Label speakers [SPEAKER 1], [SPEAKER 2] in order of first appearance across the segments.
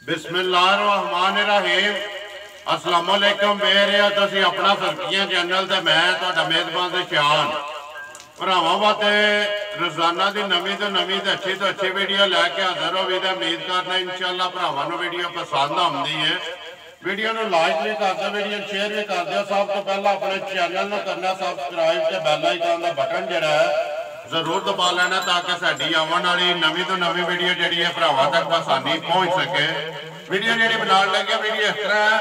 [SPEAKER 1] बिस्मिल्लाहिर्रहमानिर्रहीम। अस्सलाम वालेकुम। मेरे तुसीं अपना फरकियां चैनल ते मैं तुहाडा मेज़बान ते शान भरावां वास्ते रोजाना की नवीं तो नवीं तो अच्छी वीडियो लैके हाजिर हो भी। उम्मीद करना इंशाअल्लाह भरावां नूं वीडियो पसंद आउंदी है। वीडियो नूं लाइक भी कर दो, वीडियो शेयर भी कर दो। सब तो पहला अपने चैनल नूं करना सबसक्राइब ते बैल आइकन का बटन जिहड़ा है जरूर दबा लेना ताकि साडी आवन वाली नवीं तो नवीं वीडियो जिहड़ी है भरावां तक आसानी पहुंच सके। वीडियो जिहड़ी बनाउण लगे वीडियो इस तरह है।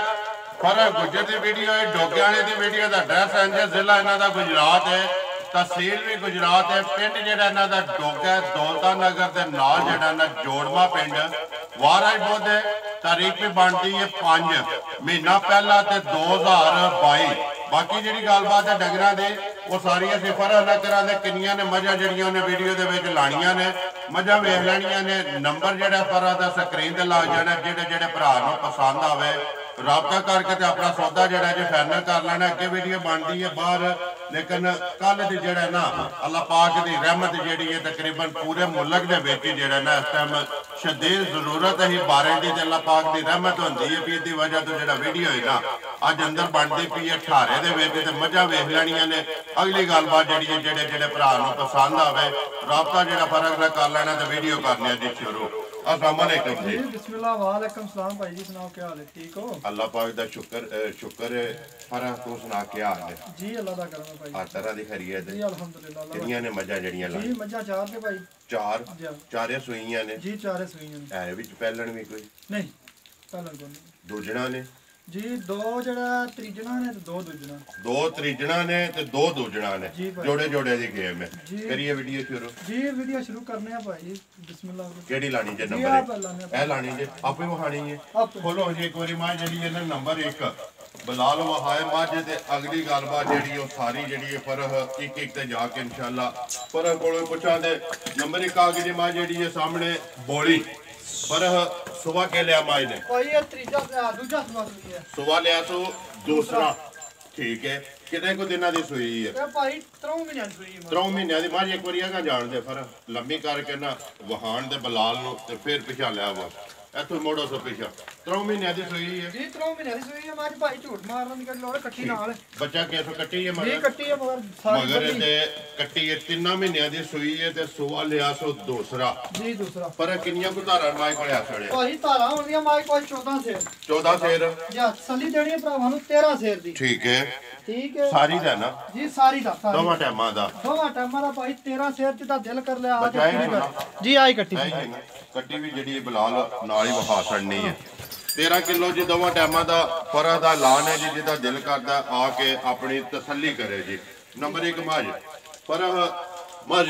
[SPEAKER 1] फरक गुजर की वीडियो है, डोगे वाले की वीडियो का एड्रैस है, जिला इन्हां दा गुजरात है, तहसील भी गुजरात है, पिंड जिहड़ा इन्हां दा डोगा है, दौलता नगर के नाल जिहड़ा ना जोड़मा पिंड वाराज बुध है। तारीख भी बनती है 5 महीना पहला ते 2022। बाकी जी गलबात है डंगरां दी वो सारी असीं फर्क ना करा दे किन्नियां ने मझां जिहड़ियां ने वीडियो दे विच लाणियां ने मझां वेख लैणियां ने। नंबर जिहड़ा फर्क दा स्क्रीन ते ला जाना। जिहड़े भरा नूं पसंद आवे राबता करके ते अपना सौदा जिहड़ा जे फाइनल कर लेना। अगे वीडियो बनती है बाहर, लेकिन कल दी जिहड़ा ना अल्लाह पाक दी रहमत जिहड़ी है तकरीबन पूरे मुल्क दे विच जिहड़ा ना इस टाइम शदीद जरूरत है बारे दी ते अल्लाह पाक दी रहमत होंदी है। भी दी वजह तो जिहड़ा वीडियो है ना अज अंदर बनती पई है ठारे दे विच ते मझां वेख लैणियां ने। अगली गलबात जिहड़ी है जिहड़े भरा नूं पसंद आवे राबता जिहड़ा फर्क ना कर लेना ते वीडियो करनी जी शुरू। अस्सलाम वालेकुम जी।
[SPEAKER 2] बिस्मिल्लाह वालेकुम सलाम भाई जी, सुनाओ क्या हाल है? ठीक हो?
[SPEAKER 1] अल्लाह पाक दा शुक्र है। फरक तू सुना क्या हाल है?
[SPEAKER 2] जी अल्लाह दा करम है भाई।
[SPEAKER 1] हर तरह दी खैरियत
[SPEAKER 2] जी अल्हम्दुलिल्लाह।
[SPEAKER 1] कितनियां ने मजा जड़ियां ला?
[SPEAKER 2] जी मजा 4 ने भाई।
[SPEAKER 1] 4 चारे सुईयां ने?
[SPEAKER 2] जी 4 सुईयां ने।
[SPEAKER 1] है विच पैलन भी कोई?
[SPEAKER 2] नहीं पैलन कोई नहीं।
[SPEAKER 1] दूजना ने?
[SPEAKER 2] जी 2 जड़ा त्रिजना ने ते 2 दूजना।
[SPEAKER 1] 2 त्रिजना ने ते 2 दूजना ने। जोड़े जोड़े दी गेम है। करिए वीडियो शुरू।
[SPEAKER 2] जी वीडियो शुरू करने हैं भाई। बिस्मिल्लाह।
[SPEAKER 1] केड़ी लानी जे नंबर? ए लानी जे आपे वहानी है। खोलो जी एक बारी मां जड़ी है ना नंबर 1 बलाल वहाए मझ ते अगली गलबात जी सारी जी फरक एक एक ते जाके इंशाअल्लाह फरक को पुछा दे। नंबर 1 आ गई मां जी है सामने बोली फरक सुबह के लिया माई ने सुबह लिया सो दूसरा ठीक है। कितने को दिना दी सुई है? 3 महीनों की मां एक बार अगर जान दे फरक लंबी करके ना वहान दे बलाल नो ते फिर पिछा लिया वा इथों मोड़ो सो पिछा 3 महीनों की सुई है।
[SPEAKER 2] जी 3 महीनों की सुई है। मां भाई झूठ मारन दी गल लोड़ कट्टी नाल
[SPEAKER 1] बच्चा कैसो कट्टी है?
[SPEAKER 2] मगर कट्टी है
[SPEAKER 1] मगर ते कट्टी है 3 महीनों की सुई है ते सुबह लिया सो दूसरा।
[SPEAKER 2] जी दूसरा।
[SPEAKER 1] पर किन्नियां को धारा माई कोले आ छड़े?
[SPEAKER 2] भाई धारा होंदियां माई कोई 14 सेर।
[SPEAKER 1] 14 सेर
[SPEAKER 2] जी सली देनी है भरावां नूं 13 सेर दी।
[SPEAKER 1] ठीक है।
[SPEAKER 2] ठीक है
[SPEAKER 1] सारी दा ना?
[SPEAKER 2] जी सारी दा
[SPEAKER 1] दोवां टाइमां दा।
[SPEAKER 2] दोवां टाइमां दा भाई 13 सेर च दा दिल कर लिया आज जी आई कट्टी
[SPEAKER 1] कट्टी भी जी बलाल नाल ही वहा छड़नी है। 13 किलो जी दोवां टाइमां दा फरा दा ऐलान है जी जिहदा दिल करदा आके अपनी तसल्ली करे जी। नंबर 1 मझ फरा मझ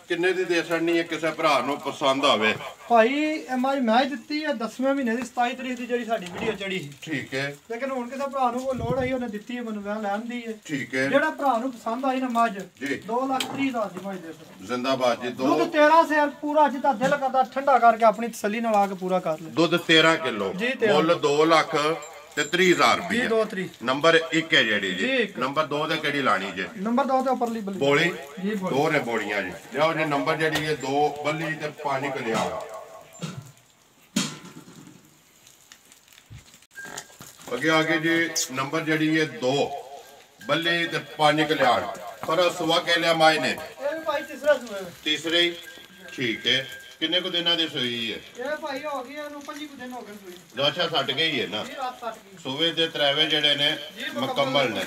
[SPEAKER 1] किन्ने दी दे छड़नी है किसी भरा नूं पसंद आवे?
[SPEAKER 2] भाई मझ मैं दित्ती है 10वें महीने दी 27 तरीक दी जेड़ी साडी वीडियो चढ़ी सी।
[SPEAKER 1] ठीक है।
[SPEAKER 2] लेकिन हुण किसी भरा नूं कोई लोड़ आई उन्हें दित्ती है मैनूं लैण दी है।
[SPEAKER 1] ठीक है।
[SPEAKER 2] जेड़ा भरा नूं पसंद आई ना मझ
[SPEAKER 1] जी
[SPEAKER 2] 2,30,000 दी मझ दे दो।
[SPEAKER 1] जिंदाबाद जी।
[SPEAKER 2] दूध 13 सेर पूरा जिदा दिल करदा ठंडा करके अपनी तसल्ली नाल आके पूरा कर ले।
[SPEAKER 1] दूध 13 किलो मुੱਲ 2,30,000 रुपये।
[SPEAKER 2] 2,30,000
[SPEAKER 1] नंबर 1 है जेडी जी। नंबर 2 ते केड़ी लानी जे?
[SPEAKER 2] नंबर 2 ते उपरली
[SPEAKER 1] बोली
[SPEAKER 2] जी
[SPEAKER 1] 2 ने बोलियां जी। लियो जी नंबर जेडी है 2 बल्ली ते पानी कलिया आगे जी नंबर जेडी है 2 बल्ली ते पानी कलिया पर सुबह के लिया माई ने
[SPEAKER 2] भाई
[SPEAKER 1] तीसरे ठीक है। किन्ने को दिना दी सुई है?
[SPEAKER 2] ये भाई हो गया नु 25 दिन हो गए सुई।
[SPEAKER 1] दोछा सट गई है ना?
[SPEAKER 2] जी रात सट गई।
[SPEAKER 1] सुबह दे त्रैवे जेड़े ने मुकम्मल ने।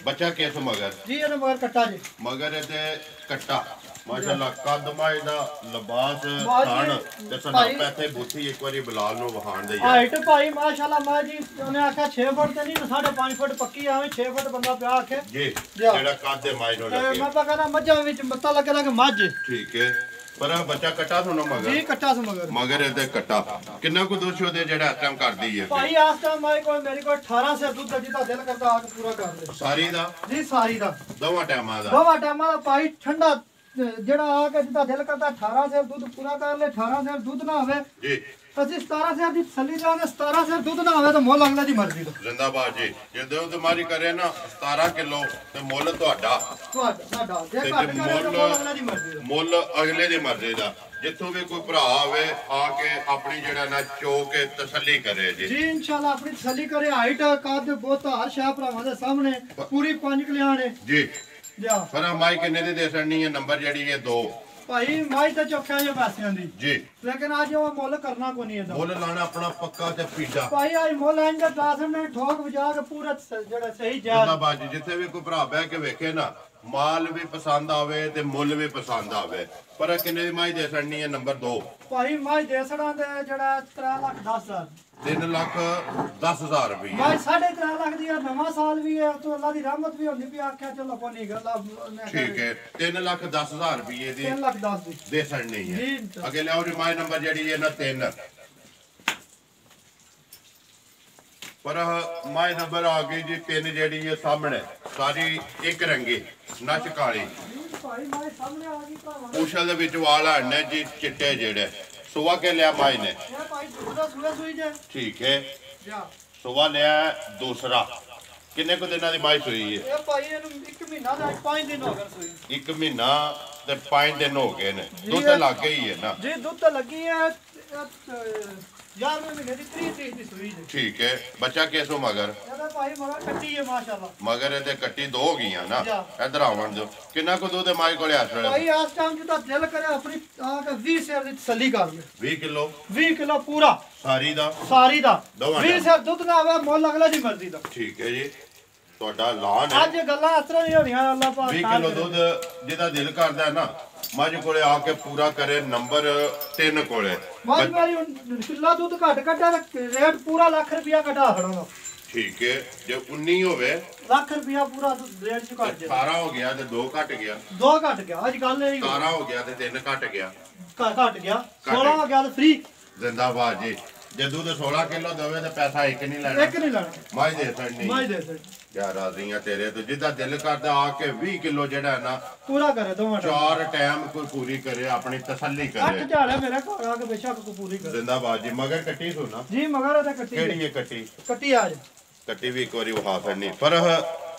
[SPEAKER 1] बच्चा किस मगर?
[SPEAKER 2] जी ये मगर कट्टा जी।
[SPEAKER 1] मगर ते कट्टा माशाल्लाह कद माई दा लिबास खान ते सनापा थे बुथी एक बारी बिलाल नु वहान दे।
[SPEAKER 2] हाइट भाई माशाल्लाह मां जी उन्हें आखा 6 फुट ते नहीं 5.5 फुट पक्की आवे 6 फुट बंदा पिया आखे
[SPEAKER 1] जी जेड़ा कद दे माई नु लगे।
[SPEAKER 2] मैं तो कहना मज्जा विच मत्ता लगेगा कि मज्ज।
[SPEAKER 1] ठीक है। पर बच्चा कट्टा सुनो मगर?
[SPEAKER 2] जी कट्टा से मगर
[SPEAKER 1] ते कट्टा किन्ना को दूध दे जेड़ा इस टाइम कर दी है?
[SPEAKER 2] भाई इस टाइम मेरी को 18 से दूध जिदा दिल करदा आके पूरा कर ले।
[SPEAKER 1] सारी दा? जी
[SPEAKER 2] सारी दा
[SPEAKER 1] दोवां टाइमां दा।
[SPEAKER 2] दोवां टाइमां दा भाई ठंडा जेड़ा आके जिदा दिल करदा 18 से दूध पूरा कर ले। 18 से दूध ना होवे जी ਅਸੀਂ 17 ਸ਼ਹਿਰ ਦੀ ਤਸੱਲੀ ਜਾਣੇ 17 ਸ਼ਹਿਰ ਦੁੱਧ ਨਾ ਆਵੇ ਤਾਂ ਮੁੱਲ ਅਗਲੇ ਦੀ ਮਰਜ਼ੀ ਦਾ।
[SPEAKER 1] ਜ਼ਿੰਦਾਬਾਦ ਜੀ। ਜੇ ਦੁੱਧ ਮਾਰੀ ਕਰੇ ਨਾ 17 ਕਿਲੋ ਤੇ ਮੁੱਲ ਤੁਹਾਡਾ
[SPEAKER 2] ਸਾਡਾ ਜੇ ਘੱਟ ਕਰੇ ਤਾਂ ਮੁੱਲ ਅਗਲੇ ਦੀ ਮਰਜ਼ੀ ਦਾ।
[SPEAKER 1] ਮੁੱਲ ਅਗਲੇ ਦੀ ਮਰਜ਼ੀ ਦਾ। ਜਿੱਥੋਂ ਵੀ ਕੋਈ ਭਰਾ ਆਵੇ ਆ ਕੇ ਆਪਣੀ ਜਿਹੜਾ ਨਾ ਚੋ ਕੇ ਤਸੱਲੀ ਕਰੇ ਜੀ
[SPEAKER 2] ਜੀ ਇਨਸ਼ਾਅੱਲਾ ਆਪਣੀ ਤਸੱਲੀ ਕਰੇ। ਹਾਈਟ ਕੱਦ ਬਹੁਤ ਹਰ ਸ਼ਾਹ ਭਰਾਵਾਂ ਦੇ ਸਾਹਮਣੇ ਪੂਰੀ 5 ਕਿਲਿਆਂ ਨੇ
[SPEAKER 1] ਜੀ।
[SPEAKER 2] ਜਾ
[SPEAKER 1] ਪਰ ਮਾਈ ਕਿੰਨੇ ਦੀ ਦੇ ਸਕਣੀ ਹੈ? ਨੰਬਰ ਜਿਹੜੀ ਹੈ 2
[SPEAKER 2] ਭਾਈ ਮਾਈ ਤਾਂ ਚੌਕਿਆ ਜੇ ਪੈਸਿਆਂ ਦੀ
[SPEAKER 1] ਜੀ,
[SPEAKER 2] ਲੇਕਿਨ ਅੱਜ ਉਹ ਮੁੱਲ ਕਰਨਾ ਕੋਈ ਨਹੀਂ ਇਹਦਾ।
[SPEAKER 1] ਮੁੱਲ ਲਾਣਾ ਆਪਣਾ ਪੱਕਾ ਤੇ ਪੀੜਾ
[SPEAKER 2] ਭਾਈ ਅੱਜ ਮੁੱਲ ਆਂਦਾ 10 ਮਿੰਟ ਠੋਕ ਵਜਾ ਕੇ ਪੂਰਾ ਜਿਹੜਾ ਸਹੀ ਜਾ
[SPEAKER 1] ਜਿੰਦਾਬਾਦ। ਜਿੱਥੇ ਵੀ ਕੋਈ ਭਰਾ ਬਹਿ ਕੇ ਵੇਖੇ ਨਾ, ਮਾਲ ਵੀ ਪਸੰਦ ਆਵੇ ਤੇ ਮੁੱਲ ਵੀ ਪਸੰਦ ਆਵੇ। ਪਰ ਕਿੰਨੇ ਦੀ ਮਾਈ ਦੇ ਸਕਣੀ ਹੈ? ਨੰਬਰ 2
[SPEAKER 2] ਭਾਈ ਮਾਈ ਦੇ ਸੜਾਂ ਦੇ ਜਿਹੜਾ 3,10,000
[SPEAKER 1] 3,10,000 ਰੁਪਏ।
[SPEAKER 2] ਭਾਈ 3.5 ਲੱਖ ਦੀ ਨਵਾਂ ਸਾਲ ਵੀ ਹੈ ਤੋਂ ਅੱਲਾ ਦੀ ਰਹਿਮਤ ਵੀ ਹੁੰਦੀ ਵੀ ਆਖਿਆ ਚਲੋ ਕੋਈ ਨਹੀਂ ਗੱਲ
[SPEAKER 1] ਠੀਕ ਹੈ 3,10,000 ਰੁਪਏ ਦੀ
[SPEAKER 2] 3,10,000 ਦੀ
[SPEAKER 1] ਦੇ ਸਕਣੀ ਹੈ।
[SPEAKER 2] ਜੀ।
[SPEAKER 1] ਅੱਗੇ ਲਿਆਓ ਜੀ ਮਾਈ ਨੰਬਰ ਜਿਹੜੀ ਹੈ ਨਾ 3 ਪਰ ਮਾਈ ਨੰਬਰ ਆ ਗਈ ਜੀ 3 ਜਿਹੜੀ ਹੈ ਸਾਹਮਣੇ ਸਾਰੀ ਇੱਕ ਰੰਗੀ ਨੱਚ ਕਾਲੀ
[SPEAKER 2] ਭਾਈ ਮਾਈ ਸਾਹਮਣੇ ਆ ਗਈ ਭਰਾਵਾਂ
[SPEAKER 1] ਉਸ਼ਲ ਦੇ ਵਿੱਚ ਵਾਲ ਹੜਨੇ ਜੀ ਚਿੱਟੇ ਜਿਹੜੇ ਸੁਆ ਕੇ ਲਿਆ ਮਾਈ ਨੇ।
[SPEAKER 2] ਇਹ ਭਾਈ ਦੂਸਰਾ ਸੂਆ ਸੂਈ ਜੇ
[SPEAKER 1] ਠੀਕ ਹੈ
[SPEAKER 2] ਜਾ
[SPEAKER 1] ਸੁਆ ਲਿਆ ਦੂਸਰਾ। ਕਿੰਨੇ ਕੁ ਦਿਨਾਂ ਦੀ ਮਾਈ ਸੂਈ ਹੈ?
[SPEAKER 2] ਇਹ ਭਾਈ ਇਹਨੂੰ 1 ਮਹੀਨਾ ਦਾ 5 ਦਿਨ ਹੋ ਗਏ ਸੂਈ।
[SPEAKER 1] 1 ਮਹੀਨਾ ਤੇ 5 ਦਿਨ ਹੋ ਗਏ ਨੇ। ਦੁੱਧ ਤੇ ਲੱਗ ਗਈ ਹੈ ਨਾ?
[SPEAKER 2] ਜੀ ਦੁੱਧ ਤਾਂ ਲੱਗੀ ਹੈ 11ਵੇਂ ਮਹੀਨੇ ਦੀ 30 ਤਰੀਕ ਦੀ ਸੂਈ ਜੇ।
[SPEAKER 1] ਠੀਕ ਹੈ। ਬੱਚਾ ਕਿਸੋਂ ਮਗਰ?
[SPEAKER 2] ਇਹਦਾ ਭਾਈ ਮਗਰ ਕੱਟੀ ਹੈ ਮਾਸ਼ਾਅੱਲਾ।
[SPEAKER 1] ਮਗਰ ਇਹਦੇ ਕੱਟੀ 2 ਹੋ ਗਈਆਂ ਨਾ।
[SPEAKER 2] ਜਾ।
[SPEAKER 1] ਇਧਰ ਆਵਣ ਦਿਓ। ਕਿੰਨਾ ਕੁ ਦੁੱਧ ਹੈ ਮਾਈ ਕੋਲੇ ਇਸ ਵੇਲੇ?
[SPEAKER 2] ਭਾਈ ਇਸ ਟਾਈਮ ਜਿੱਦਾਂ ਦਿਲ ਕਰੇ ਆਪਣੀ ਆ ਕੇ 20 ਸੇਰ ਦੀ ਤਸੱਲੀ ਕਰ ਲੈ।
[SPEAKER 1] 20 ਕਿਲੋ
[SPEAKER 2] 20 ਕਿਲੋ ਪੂਰਾ
[SPEAKER 1] ਸਾਰੀ ਦਾ?
[SPEAKER 2] ਸਾਰੀ ਦਾ
[SPEAKER 1] ਦੋਵਾਂ
[SPEAKER 2] 20 ਸੇਰ ਦੁੱਧ ਨਾ ਆਵੇ ਮੁੱਲ ਅਗਲਾ ਦੀ ਮਰਜ਼ੀ ਦਾ।
[SPEAKER 1] ਠੀਕ ਹੈ ਜੀ। ਤੁਹਾਡਾ ਐਲਾਨ ਹੈ
[SPEAKER 2] ਅੱਜ ਗੱਲਾਂ ਇਸ ਤਰ੍ਹਾਂ ਨਹੀਂ ਹੋਣੀਆਂ ਅੱਲਾਹ ਪਾਕ
[SPEAKER 1] 20 ਕਿਲੋ ਦੁੱਧ ਜਿਹਦਾ ਦਿਲ ਕਰਦਾ ਹੈ ਨਾ ਮੱਝ ਕੋਲੇ ਆ ਕੇ ਪੂਰਾ ਕਰੇ। ਨੰਬਰ 3 ਕੋਲੇ
[SPEAKER 2] ਮੱਝ ਮੇਰੀ ਹੁਣ ਕਿੱਲਾ ਦੁੱਧ ਘੱਟ ਕੱਢਾ ਤੇ ਰੇਟ ਪੂਰਾ ਲੱਖ ਰੁਪਿਆ ਘਟਾ ਖੜਾਂਗਾ।
[SPEAKER 1] ਠੀਕ ਹੈ। ਜੇ 19 ਹੋਵੇ
[SPEAKER 2] ਲੱਖ ਰੁਪਿਆ ਪੂਰਾ ਰੇਟ ਚ ਘਟ ਜਾ।
[SPEAKER 1] 18 ਹੋ ਗਿਆ ਤੇ 2 ਘਟ ਗਿਆ।
[SPEAKER 2] 2 ਘਟ ਗਿਆ ਅੱਜ ਗੱਲ ਇਹ
[SPEAKER 1] 17 ਹੋ ਗਿਆ ਤੇ 3 ਘਟ ਗਿਆ।
[SPEAKER 2] ਘਟ ਗਿਆ 16 ਹੋ ਗਿਆ ਤੇ ਫ੍ਰੀ।
[SPEAKER 1] ਜ਼ਿੰਦਾਬਾਦ ਜੀ। ਜੇ ਦੁੱਧ 16 ਕਿਲੋ ਦੇਵੇ ਤੇ ਪੈਸਾ ਇੱਕ ਨਹੀਂ ਲੈਣਾ।
[SPEAKER 2] ਇੱਕ ਨਹੀਂ ਲੈਣਾ
[SPEAKER 1] ਮਾਈ ਦੇ ਸਕਣੀ।
[SPEAKER 2] ਮਾਈ ਦੇ ਸਕਣੀ।
[SPEAKER 1] ਯਾਰ ਰਾਜ਼ੀਆਂ ਤੇਰੇ ਤੋਂ ਜਿੱਦਾਂ ਦਿਲ ਕਰਦਾ ਆ ਕੇ 20 ਕਿਲੋ ਜਿਹੜਾ ਹੈ ਨਾ
[SPEAKER 2] ਪੂਰਾ ਕਰੇ ਦੋਵਾਂ ਟਾਈਮ।
[SPEAKER 1] 4 ਟਾਈਮ ਕੋਈ ਪੂਰੀ ਕਰੇ ਆਪਣੀ ਤਸੱਲੀ
[SPEAKER 2] 8
[SPEAKER 1] ਕਰੇ।
[SPEAKER 2] ਝਾੜਿਆ ਮੇਰੇ ਘਰ ਆ ਕੇ ਬੇਸ਼ੱਕ ਕੋ ਪੂਰੀ ਕਰੇ।
[SPEAKER 1] ਜ਼ਿੰਦਾਬਾਦ ਜੀ। ਮਗਰ ਕੱਟੀ ਸੁਣਾ
[SPEAKER 2] ਜੀ ਮਗਰ ਉਹਦੇ ਕੱਟੀ
[SPEAKER 1] ਕਿਹੜੀ ਹੈ ਕੱਟੀ?
[SPEAKER 2] ਕੱਟੀ ਆ ਜਾ
[SPEAKER 1] ਕੱਟੀ ਵੀ ਇੱਕ ਵਾਰੀ ਵਿਖਾ ਸਕਣੀ। ਪਰ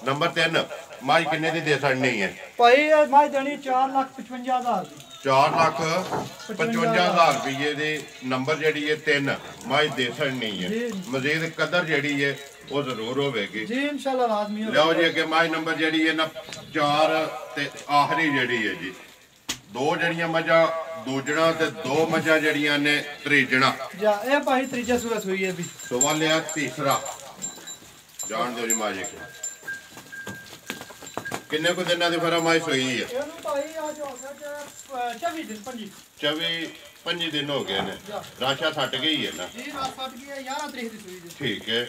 [SPEAKER 1] ਨੰਬਰ 3 ਮਾਈ ਕਿੰਨੇ ਦੀ ਦੇ ਸਕਣੀ ਹੈ?
[SPEAKER 2] ਭਾਈ ਇਹ ਮਾਈ ਦੇਣੀ 4,55,000 ਦੀ।
[SPEAKER 1] 4,55,000 ਰੁਪਏ ਦੇ ਨੰਬਰ ਜਿਹੜੀ ਹੈ 3 ਮਾਈ ਦੇ ਸਕਣੀ ਹੈ।
[SPEAKER 2] ਜੀ।
[SPEAKER 1] ਮਜ਼ੀਦ ਕਦਰ ਜਿਹੜੀ ਹੈ ਉਹ ਜ਼ਰੂਰ ਹੋਵੇਗੀ।
[SPEAKER 2] ਜੀ ਇਨਸ਼ਾਅੱਲਾ ਲਾਜ਼ਮੀ ਹੋਵੇ।
[SPEAKER 1] ਲਿਆਓ ਜੀ ਅੱਗੇ ਮਾਈ ਨੰਬਰ ਜਿਹੜੀ ਹੈ ਨਾ 4 ਤੇ ਆਖਰੀ ਜਿਹੜੀ ਹੈ ਜੀ 2 ਜਿਹੜੀਆਂ ਮੱਝਾਂ ਦੂਜਣਾ ਤੇ 2 ਮੱਝਾਂ ਜਿਹੜੀਆਂ ਨੇ ਤਰੀਜਣਾ।
[SPEAKER 2] ਜਾ ਇਹ ਭਾਈ ਤੀਜੇ ਸੂਆ ਸੂਈ ਹੈ ਵੀ।
[SPEAKER 1] ਸਵਾਲਿਆ ਤੀਸਰਾ ਜਾਣ ਦਿਓ ਜੀ ਮਾਜੀ ਕਿੰਨੇ ਕੁ ਦਿਨਾਂ ਦੀ ਫਰਮਾਇਸ਼ ਹੋਈ ਹੈ?
[SPEAKER 2] ਇਹਨੂੰ ਭਾਈ ਅੱਜ ਹੋ ਗਿਆ 24 ਦਿਨ
[SPEAKER 1] 25 ਦਿਨ ਹੋ ਗਏ ਨੇ। ਰਾਸ਼ਾ ਛੱਟ ਗਈ ਹੈ ਨਾ?
[SPEAKER 2] ਜੀ ਰਾਤ ਫਟ ਗਈ ਹੈ 11 ਤਰੀਕ ਦੀ ਸੂਈ ਜੀ।
[SPEAKER 1] ਠੀਕ ਹੈ।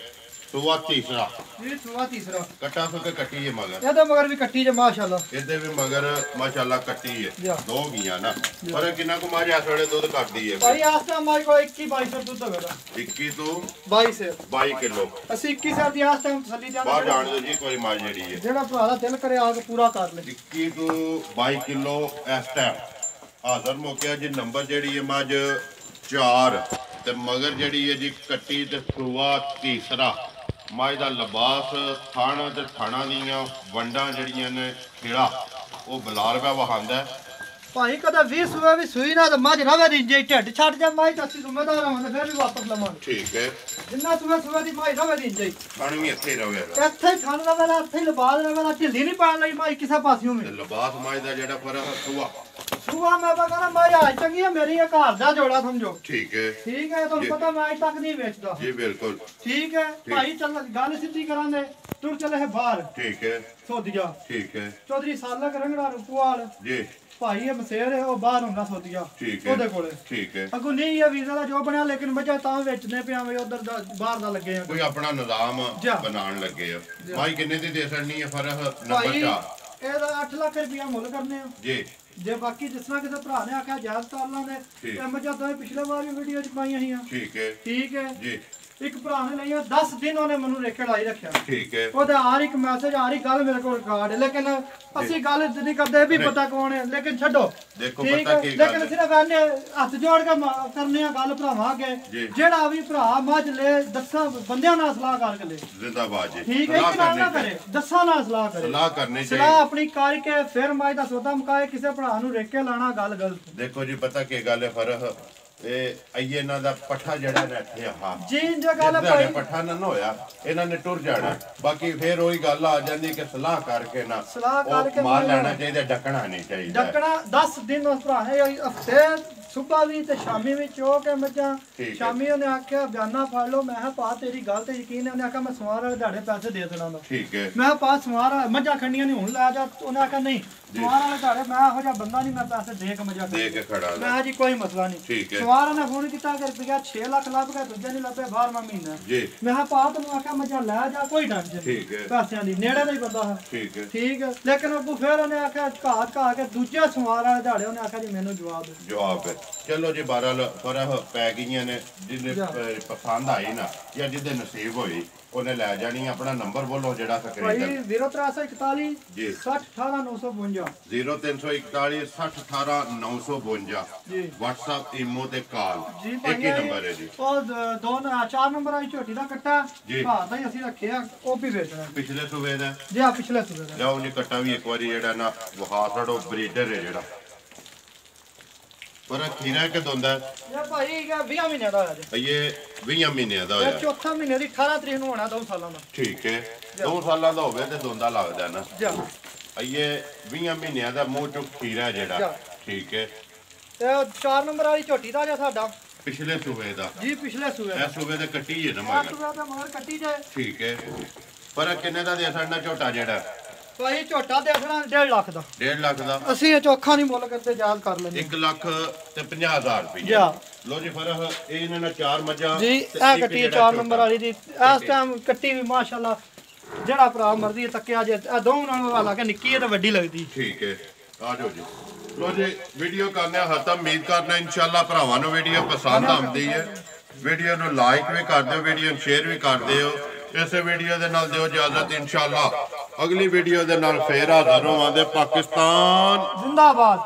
[SPEAKER 1] ਸੁਆ ਤੀਸਰਾ
[SPEAKER 2] ਜੀ ਸੂਆ ਤੀਸਰਾ।
[SPEAKER 1] ਕੱਟਾ ਸੁ ਕੇ ਕੱਟੀ ਹੈ ਮਗਰ।
[SPEAKER 2] ਇਹਦੇ ਮਗਰ ਵੀ ਕੱਟੀ ਜੇ ਮਾਸ਼ਾਅੱਲਾ।
[SPEAKER 1] ਇਹਦੇ ਵੀ ਮਗਰ ਮਾਸ਼ਾਅੱਲਾ ਕੱਟੀ ਹੈ।
[SPEAKER 2] ਜਾ।
[SPEAKER 1] 2 ਗਈਆਂ ਨਾ। ਪਰ ਕਿੰਨਾ ਕੁ ਮਾਝ ਇਸ ਵੇਲੇ ਦੁੱਧ ਕੱਢਦੀ ਹੈ?
[SPEAKER 2] ਭਾਈ ਆਸ ਟਾਈਮ ਮਾਈ ਕੋਲ 21-22 ਦੁੱਧ ਹੋਵੇਗਾ।
[SPEAKER 1] 21 ਤੋਂ
[SPEAKER 2] 22
[SPEAKER 1] ਕਿਲੋ।
[SPEAKER 2] ਅਸੀਂ 21 ਸਰ ਦੀ ਆਸ ਟਾਈਮ ਤਸੱਲੀ ਜਾਂਦੇ
[SPEAKER 1] ਬਾਹਰ ਜਾਣ ਦਿਓ ਜੀ ਕੋਈ ਮਾਝ ਜਿਹੜੀ ਹੈ
[SPEAKER 2] ਜਿਹੜਾ ਭਰਾ ਦਾ ਦਿਲ ਕਰੇ ਆ ਕੇ ਪੂਰਾ ਕਰ ਲੈ।
[SPEAKER 1] 21 ਤੋਂ 22 ਕਿਲੋ ਇਸ ਟਾਈਮ ਹਾਜ਼ਰ ਮੌਕਿਆ ਜੀ। ਨੰਬਰ ਜਿਹੜੀ ਹੈ ਮੱਝ 4 ਤੇ ਮਗਰ ਜਿਹੜੀ ਹੈ ਜੀ ਕੱਟੀ ਤੇ ਸੂਆ ਤੀਸਰਾ। ਮੱਝ ਦਾ ਲਿਬਾਸ ਥਾਣਾ ਤੇ ਥਾਣਾ ਦੀਆਂ ਵੰਡਾਂ ਜਿਹੜੀਆਂ ਨੇ ਖੇੜਾ ਉਹ ਬਲਾਲ ਪਿਆ ਵਹਾਂਦਾ।
[SPEAKER 2] ਭਾਈ ਕਦਾ 20 ਸੂਆ ਵੀ ਸੂਈ ਨਾ ਤੇ ਮੱਝ ਰਵੇ ਦੀ ਜੇ ਢਿੱਡ ਛੱਡ ਜਾ ਮਾਈ ਤਾਂ ਅਸੀਂ ਜ਼ਿੰਮੇਦਾਰ ਹਾਂ ਤੇ ਫਿਰ ਵੀ ਵਾਪਸ ਲਵਾਂਗੇ।
[SPEAKER 1] ਠੀਕ ਹੈ।
[SPEAKER 2] ਜਿੰਨਾ ਸੂਆ ਦੀ ਮਾਈ ਰਵੇ ਦੀ ਜੇ
[SPEAKER 1] ਖਾਣ ਵੀ ਇੱਥੇ ਹੀ ਰਵੇ।
[SPEAKER 2] ਇੱਥੇ ਹੀ ਖਾਣ ਰਵੇ ਨਾ ਇੱਥੇ ਹੀ ਲਬਾਦ ਰਵੇ ਨਾ ਢਿੱਲੀ ਨਹੀਂ ਪਾਣ ਲਈ ਮਾਈ ਕਿਸੇ ਪਾਸਿਓਂ ਵੀ।
[SPEAKER 1] ਲਿਬਾਸ ਮੱਝ ਦਾ ਜਿਹੜਾ ਫਰਕ ਸੂਆ
[SPEAKER 2] ਸੂਆ ਮੈਂ ਤਾਂ ਕਹਿੰਦਾ ਮਾਈ ਆ ਚੰਗੀ ਹੈ ਮੇਰੀ ਇਹ ਘਰ ਦਾ ਜੋੜਾ ਸਮਝੋ।
[SPEAKER 1] ਠੀਕ ਹੈ।
[SPEAKER 2] ਠੀਕ ਹੈ ਤੁਹਾਨੂੰ ਪਤਾ ਮੈਂ ਅੱਜ ਤੱਕ ਨਹੀਂ ਵੇਚਦਾ।
[SPEAKER 1] ਜੀ ਬਿਲਕੁਲ
[SPEAKER 2] ਠੀਕ ਹੈ ਭਾਈ ਚੱਲ ਗੱਲ ਸਿੱਧੀ ਕਰਾਂਗੇ ਤੁਰ ਚਲੇ ਹੈ ਬਾਹਰ।
[SPEAKER 1] ਠੀਕ ਹੈ।
[SPEAKER 2] ਸੋਧੀਆ
[SPEAKER 1] ਠੀਕ ਹੈ
[SPEAKER 2] ਚੌਧਰੀ ਸਾਲਕ ਰੰਗੜਾ ਰੂਪਵਾਲ
[SPEAKER 1] ਜੀ।
[SPEAKER 2] ਭਾਈ ਇਹ ਮਸੇਰ ਹੈ ਉਹ ਬਾਹਰ ਹੁੰਦਾ ਸੋਧੀਆ
[SPEAKER 1] ਠੀਕ ਹੈ।
[SPEAKER 2] ਉਹਦੇ ਕੋਲੇ।
[SPEAKER 1] ਠੀਕ ਹੈ।
[SPEAKER 2] ਅੱਗੋਂ ਨਹੀਂ ਇਹ ਵੀਜ਼ਾ ਦਾ ਜੋ ਬਣਿਆ ਲੇਕਿਨ ਬੱਚਾ ਤਾਂ ਵੇਚਨੇ ਪਿਆ ਵੀ ਉਧਰ ਦਾ ਬਾਹਰ ਦਾ ਲੱਗੇ ਆ
[SPEAKER 1] ਕੋਈ ਆਪਣਾ ਨਿਜ਼ਾਮ
[SPEAKER 2] ਜਾ।
[SPEAKER 1] ਬਣਾਉਣ ਲੱਗੇ ਆ। ਮਾਈ ਕਿੰਨੇ ਦੀ ਦੇ ਸਕਣੀ ਹੈ? ਫਰਕ
[SPEAKER 2] ਭਾਈ
[SPEAKER 1] ਨੰਬਰ 4
[SPEAKER 2] ਇਹਦਾ 8 ਲੱਖ ਰੁਪਇਆ ਮੁੱਲ ਕਰਨੇ ਆ
[SPEAKER 1] ਜੀ।
[SPEAKER 2] ਜੇ ਬਾਕੀ ਜਿਸ ਤਰ੍ਹਾਂ ਕਿਸੇ ਭਰਾ ਨੇ ਆਖਿਆ ਜਾਇਜ਼ ਕਰ ਲਾਂਗੇ।
[SPEAKER 1] ਠੀਕ।
[SPEAKER 2] ਇਹ ਮੱਝਾਂ ਤਾਂ ਪਿਛਲੇ ਵਾਰ ਵੀ ਵੀਡੀਓ ਚ ਪਾਈਆਂ ਸੀਆਂ।
[SPEAKER 1] ਠੀਕ ਹੈ।
[SPEAKER 2] ਠੀਕ ਹੈ
[SPEAKER 1] ਜੀ।
[SPEAKER 2] ਇੱਕ ਭਰਾ ਨੇ ਲਈਆਂ 10 ਦਿਨ ਉਹਨੇ ਮੈਨੂੰ ਰੇਕੇ ਲਾਈ ਰੱਖਿਆ
[SPEAKER 1] ਠੀਕ ਹੈ
[SPEAKER 2] ਉਹਦਾ ਹਰ ਇੱਕ ਮੈਸੇਜ ਹਰ ਇੱਕ ਗੱਲ ਮੇਰੇ ਕੋਲ ਰਿਕਾਰਡ ਹੈ ਲੇਕਿਨ ਅਸੀਂ ਗੱਲ ਨਹੀਂ ਕਰਦੇ ਵੀ ਪਤਾ ਕੌਣ ਹੈ ਲੇਕਿਨ ਛੱਡੋ
[SPEAKER 1] ਦੇਖੋ ਪਤਾ ਕੀ ਗੱਲ
[SPEAKER 2] ਲੇਕਿਨ ਸਿਰਫ ਇਹਨੇ ਹੱਥ ਜੋੜ ਕੇ ਕਰਨੇ ਆ ਗੱਲ ਭਰਾਵਾਂ ਅੱਗੇ ਜਿਹੜਾ ਵੀ ਭਰਾ ਮੱਝ ਲੈ 10 ਬੰਦਿਆਂ ਨਾਲ ਸਲਾਹ ਕਰਕੇ ਲੈ
[SPEAKER 1] ਜ਼ਿੰਦਾਬਾਦ ਜੀ
[SPEAKER 2] ਠੀਕ ਹੈ ਇੱਕ ਨਾਲ ਨਾ ਕਰੇ 10 ਨਾਲ ਸਲਾਹ ਕਰੇ
[SPEAKER 1] ਸਲਾਹ ਕਰਨੀ ਚਾਹੀਦੀ
[SPEAKER 2] ਸਲਾਹ ਆਪਣੀ ਕਰਕੇ ਫਿਰ ਮੱਝ ਦਾ ਸੌਦਾ ਮੁਕਾਏ ਕਿਸੇ ਭਰਾ ਨੂੰ ਰੇਕੇ ਲਾਣਾ ਗੱਲ ਗਲਤ
[SPEAKER 1] ਦੇਖੋ ਜੀ ਪਤਾ ਕੀ ਗੱਲ ਹੈ ਫਰਹ ਇਹ ਆਈਏ ਇਹਨਾਂ ਦਾ ਪੱਠਾ ਜਿਹੜਾ ਨੇ ਇੱਥੇ ਆਹ
[SPEAKER 2] ਜੀ ਜੋ ਗੱਲ ਭਾਈ
[SPEAKER 1] ਪੱਠਾ ਨਾ ਹੋਇਆ ਇਹਨਾਂ ਨੇ ਟੁਰ ਜਾਣਾ ਬਾਕੀ ਫੇਰ ਉਹੀ ਗੱਲ ਆ ਜਾਂਦੀ ਕਿ ਸਲਾਹ ਕਰਕੇ ਨਾ
[SPEAKER 2] ਸਲਾਹ ਕਰਕੇ
[SPEAKER 1] ਮਾਲ ਲੈਣਾ ਚਾਹੀਦਾ ਡੱਕਣਾ ਨਹੀਂ ਚਾਹੀਦਾ
[SPEAKER 2] ਡੱਕਣਾ 10 ਦਿਨ ਉਸ ਭਰਾ ਨੇ ਹਫਤੇ ਸੁਬਾ ਵੀ ਤੇ ਸ਼ਾਮੀ ਵੀ ਚੋ ਕੇ ਮੱਝਾਂ ਸ਼ਾਮੀ ਉਹਨੇ ਆਖਿਆ ਬਿਆਨਾ ਫੜ ਲਓ ਮੈਂ ਕਿਹਾ ਪਾ ਤੇਰੀ ਗੱਲ ਤੇ ਯਕੀਨ ਹੈ ਉਹਨੇ ਆਖਿਆ ਮੈਂ ਸਵਾਰ ਵਾਲੇ ਦਾੜੇ ਪੈਸੇ ਦੇ ਦੇਣਾ ਦਾ
[SPEAKER 1] ਠੀਕ ਹੈ
[SPEAKER 2] ਮੈਂ ਪਾ ਸਵਾਰ ਮੱਝਾਂ ਖੰਡੀਆਂ ਨਹੀਂ ਹੁਣ ਲੈ ਜਾ ਉਹਨੇ ਆਖਿਆ ਨਹੀਂ ਸਵਾਰ ਵਾਲੇ ਦਾੜੇ ਮੈਂ ਇਹੋ ਜਿਹਾ ਬੰਦਾ ਨਹੀਂ ਮੈਂ ਪੈਸੇ ਦੇ ਕੇ ਮੱਝਾਂ
[SPEAKER 1] ਦੇ ਕੇ ਖੜਾ
[SPEAKER 2] ਮੈਂ ਜੀ ਕੋਈ ਮਸਲਾ ਨਹੀਂ ਸਵਾਰ ਨੇ ਫੋਨ ਕੀਤਾ ਕਿ ਰੁਪਿਆ 6 ਲੱਖ ਲੱਭ ਗਿਆ ਦੂਜੇ ਨਹੀਂ ਲੱਭੇ 12ਵਾਂ ਮਹੀਨਾ
[SPEAKER 1] ਜੀ
[SPEAKER 2] ਮੈਂ ਕਿਹਾ ਪਾ ਤੈਨੂੰ ਆਖਿਆ ਮੱਝਾਂ ਲੈ ਜਾ ਕੋਈ ਟੈਨਸ਼ਨ
[SPEAKER 1] ਠੀਕ ਹੈ
[SPEAKER 2] ਪੈਸਿਆਂ ਦੀ ਨੇੜੇ ਦਾ ਹੀ ਬੰਦਾ ਹੈ ਠੀਕ ਹੈ ਲੇਕਿਨ ਅੱਗੋਂ ਫਿਰ ਉਹਨੇ ਆਖਿਆ ਘਾ ਕੇ ਦੂਜੇ ਸਵਾਰ ਵਾਲੇ ਦਾੜੇ ਉਹਨੇ ਆਖਿਆ ਜੀ ਮੈਨੂੰ ਜਵਾਬ
[SPEAKER 1] ਹੈ ਚਲੋ ਜੀ ਫਰਹ ਪੈ ਗਈਆਂ ਨੇ ਜਿਹਨੇ ਪਸੰਦ ਆਈ ਨਾ ਜਾਂ ਜਿਹਦੇ ਨਸੀਬ ਹੋਈ ਉਹਨੇ ਲੈ ਜਾਣੀ ਆਪਣਾ ਨੰਬਰ ਬੋਲੋ ਜਿਹੜਾ ਸਕਰੀਨ ਤੇ
[SPEAKER 2] 0341
[SPEAKER 1] ਜੀ
[SPEAKER 2] 60952
[SPEAKER 1] 0341 6018952
[SPEAKER 2] ਜੀ
[SPEAKER 1] WhatsApp ਇਮੋ ਤੇ ਕਾਲ
[SPEAKER 2] ਜੀ
[SPEAKER 1] ਇੱਕ ਹੀ ਨੰਬਰ ਹੈ ਜੀ
[SPEAKER 2] ਉਹ ਦੋ 4 ਨੰਬਰ ਵਾਲੀ ਝੋਟੀ ਦਾ ਕੱਟਾ ਭਾਅ ਦਾ ਹੀ ਅਸੀਂ ਰੱਖਿਆ ਉਹ ਵੀ ਵੇਚਣਾ
[SPEAKER 1] ਪਿਛਲੇ ਸੂਬੇ ਦਾ
[SPEAKER 2] ਜੀ ਆ ਪਿਛਲੇ ਸੂਬੇ ਦਾ
[SPEAKER 1] ਜਾਓ ਜੀ ਕੱਟਾ ਵੀ ਇੱਕ ਵਾਰੀ ਜਿਹੜਾ ਨਾ ਵਹਾਸੜੋ ਬਰੀਡਰ ਹੈ ਜਿਹੜਾ ਪਰ ਖੀਰਾ ਕਿ ਦੋਂਦਾ
[SPEAKER 2] ਇਹ ਭਾਈ ਇਹ 20 ਮਹੀਨੇ ਦਾ ਹੋਇਆ ਜੀ
[SPEAKER 1] ਇਹ 20 ਮਹੀਨਿਆਂ ਦਾ ਹੋਇਆ
[SPEAKER 2] ਇਹ ਚੌਥਾ ਮਹੀਨੇ ਦੀ 18 ਤਰੀਕ ਨੂੰ ਹੋਣਾ 2 ਸਾਲਾਂ ਦਾ
[SPEAKER 1] ਠੀਕ ਹੈ 2 ਸਾਲਾਂ ਦਾ ਹੋਵੇ ਤੇ ਦੋਂਦਾ ਲੱਗਦਾ ਨਾ
[SPEAKER 2] ਜੀ
[SPEAKER 1] ਇਹ 20 ਮਹੀਨਿਆਂ ਦਾ ਮੂੰਹ ਚੋਂ ਖੀਰਾ ਜਿਹੜਾ ਠੀਕ ਹੈ
[SPEAKER 2] ਤੇ 4 ਨੰਬਰ ਵਾਲੀ ਝੋਟੀ ਦਾ ਜਾਂ ਸਾਡਾ
[SPEAKER 1] ਪਿਛਲੇ ਸੂਬੇ ਦਾ
[SPEAKER 2] ਜੀ ਪਿਛਲੇ ਸੂਬੇ
[SPEAKER 1] ਇਹ ਸੂਬੇ ਦੇ ਕੱਟੀ ਹੈ ਨਾ ਮਗਰ
[SPEAKER 2] ਸੂਬੇ ਦਾ ਮਗਰ ਕੱਟੀ ਜਾਏ
[SPEAKER 1] ਠੀਕ ਹੈ ਪਰ ਕਿੰਨੇ ਦਾ ਦੇ ਸਕਦਾ ਝੋਟਾ ਜਿਹੜਾ
[SPEAKER 2] ਭਾਈ ਝੋਟਾ ਦੇਖਣਾ 1.5 ਲੱਖ ਦਾ
[SPEAKER 1] 1.5 ਲੱਖ ਦਾ
[SPEAKER 2] ਅਸੀਂ ਇਹ ਚੋਖਾ ਨਹੀਂ ਮੁੱਲ ਕਰਦੇ ਯਾਦ ਕਰ ਲੈਂਦੇ
[SPEAKER 1] 1 ਲੱਖ ਤੇ 50,000 ਰੁਪਏ ਲੋ ਜੀ ਫਰਹ ਇਹ ਇਹਨਾਂ ਨਾਲ 4 ਮੱਝਾਂ
[SPEAKER 2] ਜੀ ਇਹ ਕੱਟੀ 4 ਨੰਬਰ ਵਾਲੀ ਦੀ ਇਸ ਟਾਈਮ ਕੱਟੀ ਵੀ ਮਾਸ਼ਾਅੱਲਾ ਜਿਹੜਾ ਭਰਾ ਮਰਦੀ ਤੱਕਿਆ ਜੇ ਇਹ ਦੋਵਾਂ ਨਾਲੋਂ ਵਾਲਾ ਕਿ ਨਿੱਕੀ ਹੈ ਤੇ ਵੱਡੀ ਲੱਗਦੀ
[SPEAKER 1] ਠੀਕ ਹੈ ਆ ਜਾਓ ਜੀ ਲੋ ਜੀ ਵੀਡੀਓ ਕਰਨੇ ਹੱਥ ਉਮੀਦ ਕਰਨਾ ਇਨਸ਼ਾਅੱਲਾ ਭਰਾਵਾਂ ਨੂੰ ਵੀਡੀਓ ਪਸੰਦ ਆਉਂਦੀ ਹੈ ਵੀਡੀਓ ਨੂੰ ਲਾਈਕ ਵੀ ਕਰ ਦਿਓ ਵੀਡੀਓ ਨੂੰ ਸ਼ੇਅਰ ਵੀ ਕਰ ਦਿਓ ਇਸੇ ਵੀਡੀਓ ਦੇ ਨਾਲ ਦਿਓ ਇਜਾਜ਼ਤ ਇਨਸ਼ਾਅੱਲਾ ਅਗਲੀ ਵੀਡੀਓ ਦੇ ਨਾਲ ਫੇਰ ਹਾਜ਼ਰ ਹੋਵਾਂਗੇ ਪਾਕਿਸਤਾਨ
[SPEAKER 2] ਜ਼ਿੰਦਾਬਾਦ